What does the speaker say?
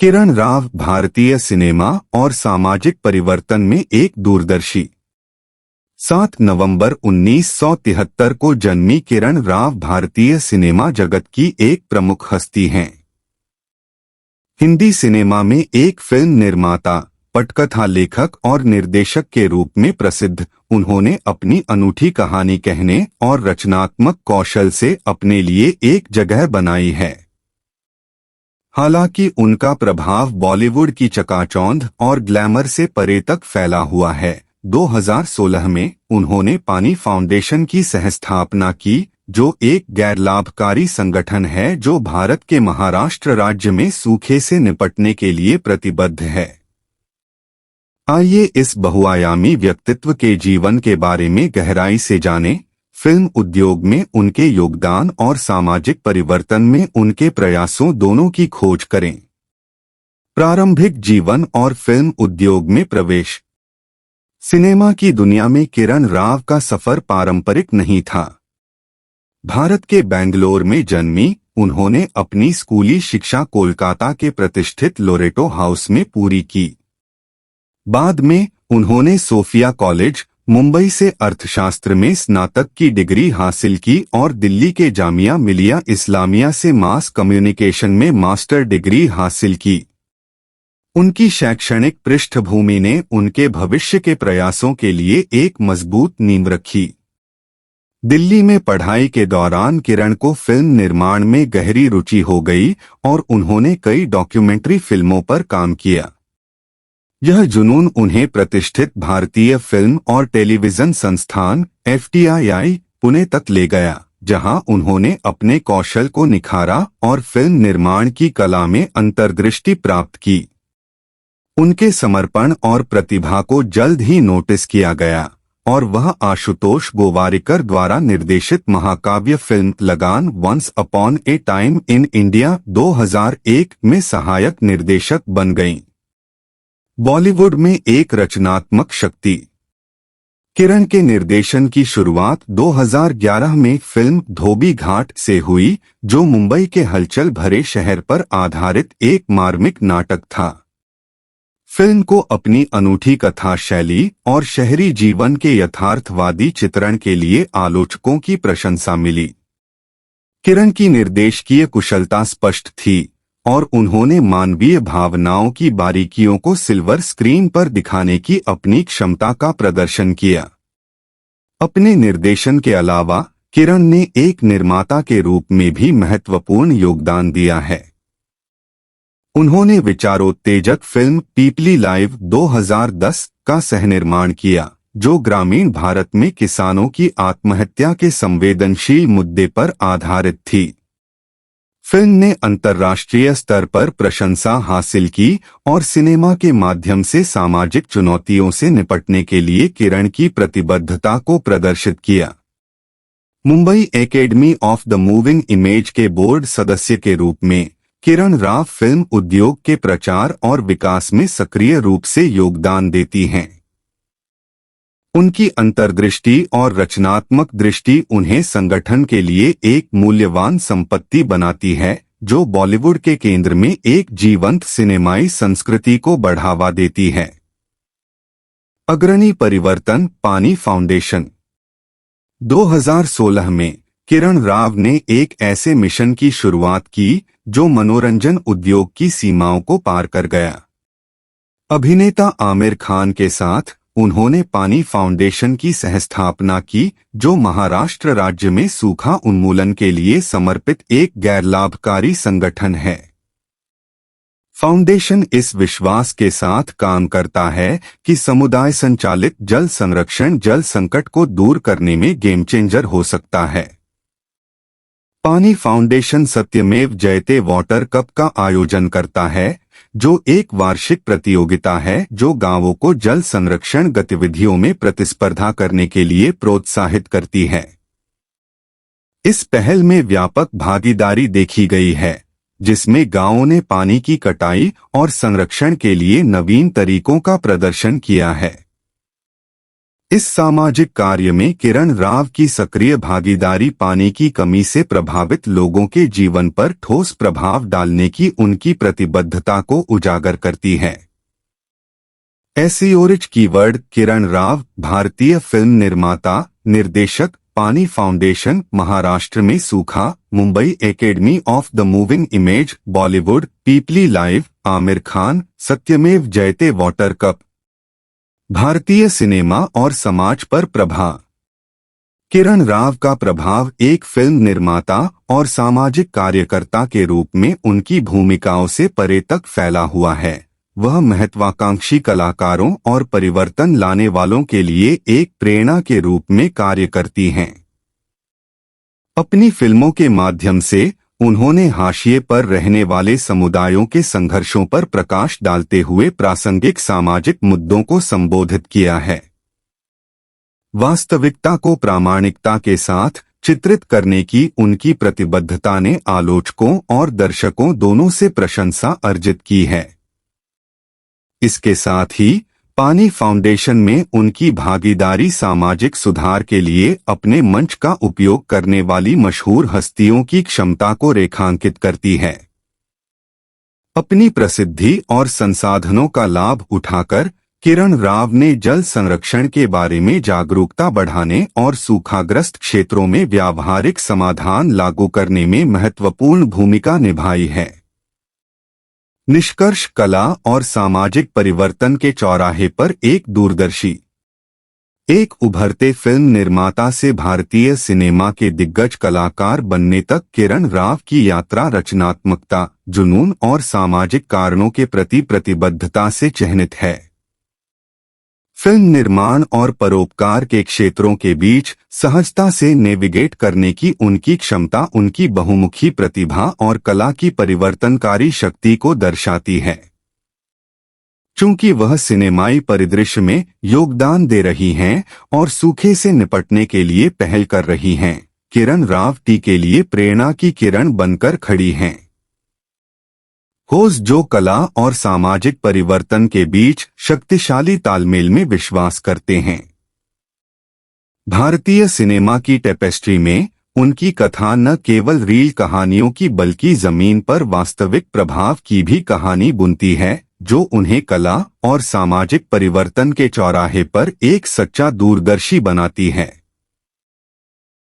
किरण राव भारतीय सिनेमा और सामाजिक परिवर्तन में एक दूरदर्शी। 7 नवंबर 1973 को जन्मी किरण राव भारतीय सिनेमा जगत की एक प्रमुख हस्ती हैं। हिंदी सिनेमा में एक फिल्म निर्माता, पटकथा लेखक और निर्देशक के रूप में प्रसिद्ध, उन्होंने अपनी अनूठी कहानी कहने और रचनात्मक कौशल से अपने लिए एक जगह बनाई है। हालांकि उनका प्रभाव बॉलीवुड की चकाचौंध और ग्लैमर से परे तक फैला हुआ है। 2016 में उन्होंने पानी फाउंडेशन की सहस्थापना की, जो एक गैर लाभकारी संगठन है जो भारत के महाराष्ट्र राज्य में सूखे से निपटने के लिए प्रतिबद्ध है। आइए इस बहुआयामी व्यक्तित्व के जीवन के बारे में गहराई से जानें, फिल्म उद्योग में उनके योगदान और सामाजिक परिवर्तन में उनके प्रयासों दोनों की खोज करें। प्रारंभिक जीवन और फिल्म उद्योग में प्रवेश। सिनेमा की दुनिया में किरण राव का सफर पारंपरिक नहीं था। भारत के बेंगलोर में जन्मी, उन्होंने अपनी स्कूली शिक्षा कोलकाता के प्रतिष्ठित लोरेटो हाउस में पूरी की। बाद में उन्होंने सोफिया कॉलेज, मुंबई से अर्थशास्त्र में स्नातक की डिग्री हासिल की और दिल्ली के जामिया मिलिया इस्लामिया से मास कम्युनिकेशन में मास्टर डिग्री हासिल की। उनकी शैक्षणिक पृष्ठभूमि ने उनके भविष्य के प्रयासों के लिए एक मजबूत नींव रखी। दिल्ली में पढ़ाई के दौरान किरण को फिल्म निर्माण में गहरी रुचि हो गई और उन्होंने कई डॉक्यूमेंट्री फिल्मों पर काम किया। यह जुनून उन्हें प्रतिष्ठित भारतीय फिल्म और टेलीविजन संस्थान FTII पुणे तक ले गया, जहां उन्होंने अपने कौशल को निखारा और फिल्म निर्माण की कला में अंतर्दृष्टि प्राप्त की। उनके समर्पण और प्रतिभा को जल्द ही नोटिस किया गया और वह आशुतोष गोवारिकर द्वारा निर्देशित महाकाव्य फिल्म Lagaan once upon a time in India 2001 में सहायक निर्देशक बन गईं। बॉलीवुड में एक रचनात्मक शक्ति। किरण के निर्देशन की शुरुआत 2011 में फिल्म धोबी घाट से हुई, जो मुंबई के हलचल भरे शहर पर आधारित एक मार्मिक नाटक था। फिल्म को अपनी अनूठी कथा शैली और शहरी जीवन के यथार्थवादी चित्रण के लिए आलोचकों की प्रशंसा मिली। किरण की निर्देशकीय कुशलता स्पष्ट थी और उन्होंने मानवीय भावनाओं की बारीकियों को सिल्वर स्क्रीन पर दिखाने की अपनी क्षमता का प्रदर्शन किया। अपने निर्देशन के अलावा किरण ने एक निर्माता के रूप में भी महत्वपूर्ण योगदान दिया है। उन्होंने विचारोत्तेजक फिल्म पीपली लाइव 2010 का सहनिर्माण किया, जो ग्रामीण भारत में किसानों की आत्महत्या के संवेदनशील मुद्दे पर आधारित थी। फिल्म ने अंतर्राष्ट्रीय स्तर पर प्रशंसा हासिल की और सिनेमा के माध्यम से सामाजिक चुनौतियों से निपटने के लिए किरण की प्रतिबद्धता को प्रदर्शित किया। Mumbai academy of the moving image के बोर्ड सदस्य के रूप में किरण राव फिल्म उद्योग के प्रचार और विकास में सक्रिय रूप से योगदान देती हैं। उनकी अंतर्दृष्टि और रचनात्मक दृष्टि उन्हें संगठन के लिए एक मूल्यवान संपत्ति बनाती है, जो बॉलीवुड के केंद्र में एक जीवंत सिनेमाई संस्कृति को बढ़ावा देती है। अग्रणी परिवर्तन पानी फाउंडेशन। 2016 में किरण राव ने एक ऐसे मिशन की शुरुआत की जो मनोरंजन उद्योग की सीमाओं को पार कर गया। अभिनेता आमिर खान के साथ उन्होंने पानी फाउंडेशन की सहस्थापना की, जो महाराष्ट्र राज्य में सूखा उन्मूलन के लिए समर्पित एक गैर लाभकारी संगठन है। फाउंडेशन इस विश्वास के साथ काम करता है कि समुदाय संचालित जल संरक्षण जल संकट को दूर करने में गेम चेंजर हो सकता है। पानी फाउंडेशन सत्यमेव जयते वाटर कप का आयोजन करता है, जो एक वार्षिक प्रतियोगिता है जो गांवों को जल संरक्षण गतिविधियों में प्रतिस्पर्धा करने के लिए प्रोत्साहित करती है। इस पहल में व्यापक भागीदारी देखी गई है, जिसमें गांवों ने पानी की कटाई और संरक्षण के लिए नवीन तरीकों का प्रदर्शन किया है। इस सामाजिक कार्य में किरण राव की सक्रिय भागीदारी पानी की कमी से प्रभावित लोगों के जीवन पर ठोस प्रभाव डालने की उनकी प्रतिबद्धता को उजागर करती है। एसईओरिच कीवर्ड किरण राव, भारतीय फिल्म निर्माता, निर्देशक, पानी फाउंडेशन, महाराष्ट्र में सूखा, Mumbai, academy of the moving image, Bollywood, Peepli live, Aamir Khan, Satyamev Jayate, water cup. भारतीय सिनेमा और समाज पर प्रभाव। किरण राव का प्रभाव एक फिल्म निर्माता और सामाजिक कार्यकर्ता के रूप में उनकी भूमिकाओं से परे तक फैला हुआ है। वह महत्वाकांक्षी कलाकारों और परिवर्तन लाने वालों के लिए एक प्रेरणा के रूप में कार्य करती हैं। अपनी फिल्मों के माध्यम से उन्होंने हाशिए पर रहने वाले समुदायों के संघर्षों पर प्रकाश डालते हुए प्रासंगिक सामाजिक मुद्दों को संबोधित किया है। वास्तविकता को प्रामाणिकता के साथ चित्रित करने की उनकी प्रतिबद्धता ने आलोचकों और दर्शकों दोनों से प्रशंसा अर्जित की है। इसके साथ ही पानी फाउंडेशन में उनकी भागीदारी सामाजिक सुधार के लिए अपने मंच का उपयोग करने वाली मशहूर हस्तियों की क्षमता को रेखांकित करती है। अपनी प्रसिद्धि और संसाधनों का लाभ उठाकर किरण राव ने जल संरक्षण के बारे में जागरूकता बढ़ाने और सूखाग्रस्त क्षेत्रों में व्यावहारिक समाधान लागू करने में महत्वपूर्ण भूमिका निभाई है। निष्कर्ष, कला और सामाजिक परिवर्तन के चौराहे पर एक दूरदर्शी, एक उभरते फिल्म निर्माता से भारतीय सिनेमा के दिग्गज कलाकार बनने तक किरण राव की यात्रा रचनात्मकता, जुनून और सामाजिक कारणों के प्रति प्रतिबद्धता से चिह्नित है। फिल्म निर्माण और परोपकार के क्षेत्रों के बीच सहजता से नेविगेट करने की उनकी क्षमता उनकी बहुमुखी प्रतिभा और कला की परिवर्तनकारी शक्ति को दर्शाती है। चूंकि वह सिनेमाई परिदृश्य में योगदान दे रही हैं और सूखे से निपटने के लिए पहल कर रही हैं, किरण राव टी के लिए प्रेरणा की किरण बनकर खड़ी हैं। होस्ट जो कला और सामाजिक परिवर्तन के बीच शक्तिशाली तालमेल में विश्वास करते हैं। भारतीय सिनेमा की टेपेस्ट्री में उनकी कथा न केवल रील कहानियों की बल्कि जमीन पर वास्तविक प्रभाव की भी कहानी बुनती है, जो उन्हें कला और सामाजिक परिवर्तन के चौराहे पर एक सच्चा दूरदर्शी बनाती है।